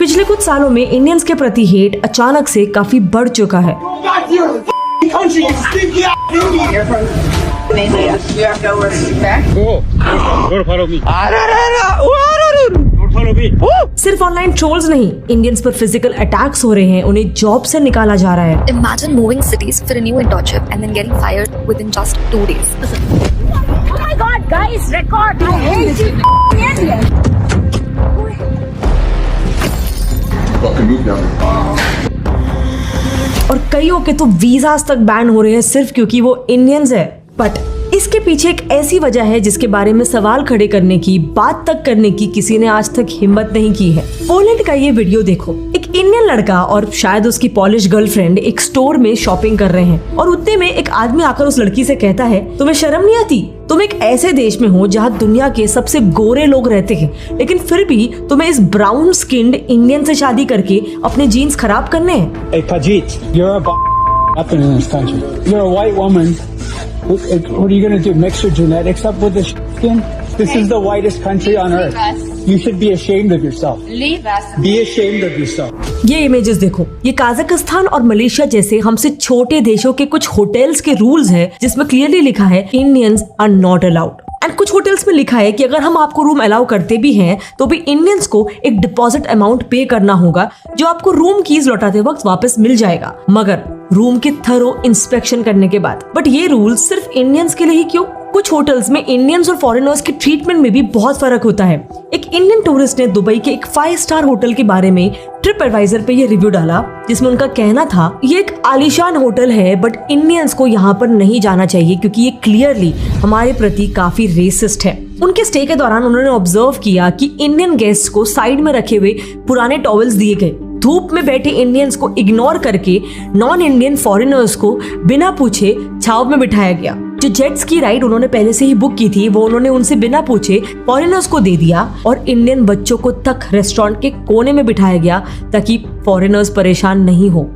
पिछले कुछ सालों में इंडियंस के प्रति हेट अचानक से काफी बढ़ चुका है। सिर्फ ऑनलाइन ट्रोल्स नहीं, इंडियंस पर फिजिकल अटैक्स हो रहे हैं, उन्हें जॉब से निकाला जा रहा है। Imagine moving cities for a new internship and then getting fired within just 2 days. Oh my God, guys, record! I hate you, Indian. Fucking move down. और कईयों के तो वीजास तक बैन हो रहे हैं सिर्फ क्योंकि वो इंडियंस है। बट इसके पीछे एक ऐसी वजह है जिसके बारे में सवाल खड़े करने की, बात तक करने की किसी ने आज तक हिम्मत नहीं की है। पोलैंड का ये वीडियो देखो। एक इंडियन लड़का और शायद उसकी पॉलिश गर्लफ्रेंड एक स्टोर में शॉपिंग कर रहे हैं और उतने में एक आदमी आकर उस लड़की से कहता है, तुम्हें शर्म नहीं आती? तुम एक ऐसे देश में हो जहाँ दुनिया के सबसे गोरे लोग रहते हैं, लेकिन फिर भी तुम्हें इस ब्राउन स्किन्ड इंडियन से शादी करके अपने जीन्स खराब करने हैं। Hey Pajit, you're a weapon in this country. You're a white woman. What are you going to do? Mix your genetics up with this skin? This is the whitest country on earth. You should be ashamed of yourself. Leave us. Be ashamed of yourself. ये images देखो। ये काजाकिस्तान और Malaysia जैसे हमसे छोटे देशों के कुछ होटल्स के रूल्स है जिसमें क्लियरली लिखा है Indians are not allowed. And कुछ होटल्स में लिखा है कि अगर हम आपको रूम अलाउ करते भी हैं तो भी इंडियंस को एक डिपॉजिट अमाउंट पे करना होगा जो आपको रूम कीज लौटाते वक्त वापस मिल जाएगा, मगर रूम की थरो इंस्पेक्शन करने के बाद। बट ये रूल सिर्फ इंडियंस के लिए ही क्यों? कुछ होटल्स में इंडियंस और फॉरेनर्स के ट्रीटमेंट में भी बहुत फर्क होता है। एक इंडियन टूरिस्ट ने दुबई के एक 5 स्टार होटल के बारे में ट्रिप एडवाइजर पे ये रिव्यू डाला जिसमें उनका कहना था ये एक आलीशान होटल है बट इंडियंस को यहाँ पर नहीं जाना चाहिए क्योंकि ये क्लियरली हमारे प्रति काफी रेसिस्ट है। उनके स्टे के दौरान उन्होंने ऑब्जर्व किया कि इंडियन गेस्ट को साइड में रखे हुए पुराने टॉवल्स दिए गए। धूप में बैठे इंडियंस को इग्नोर करके नॉन इंडियन फॉरेनर्स को बिना पूछे छाव में बिठाया गया। जो जेट्स की राइड उन्होंने पहले से ही बुक की थी वो उन्होंने उनसे बिना पूछे फॉरेनर्स को दे दिया और इंडियन बच्चों को तक रेस्टोरेंट के कोने में बिठाया गया ताकि फॉरेनर्स परेशान नहीं हो।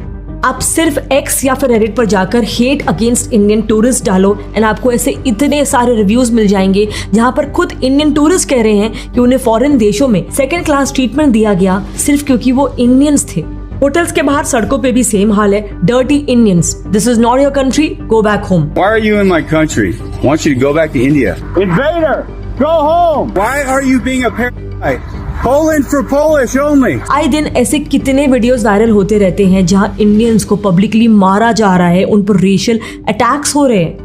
आप सिर्फ एक्स या फिर रेडिट पर जाकर हेट अगेंस्ट इंडियन टूरिस्ट डालो एंड आपको ऐसे इतने सारे रिव्यूज मिल जाएंगे जहां पर खुद इंडियन टूरिस्ट कह रहे हैं कि उन्हें फॉरेन देशों में सेकंड क्लास ट्रीटमेंट दिया गया सिर्फ क्योंकि वो इंडियंस थे। होटल्स के बाहर सड़कों पे भी सेम हाल है। Dirty Indians, this is not your country, go back home. Why are you in my country? I want you to go back to India. Invader, go home. Why are you being a parasite? Poland for Polish only. आए दिन ऐसे कितने videos viral होते रहते हैं जहां Indians को publicly मारा जा रहा है, उन पर रेशियल अटैक्स हो रहे हैं।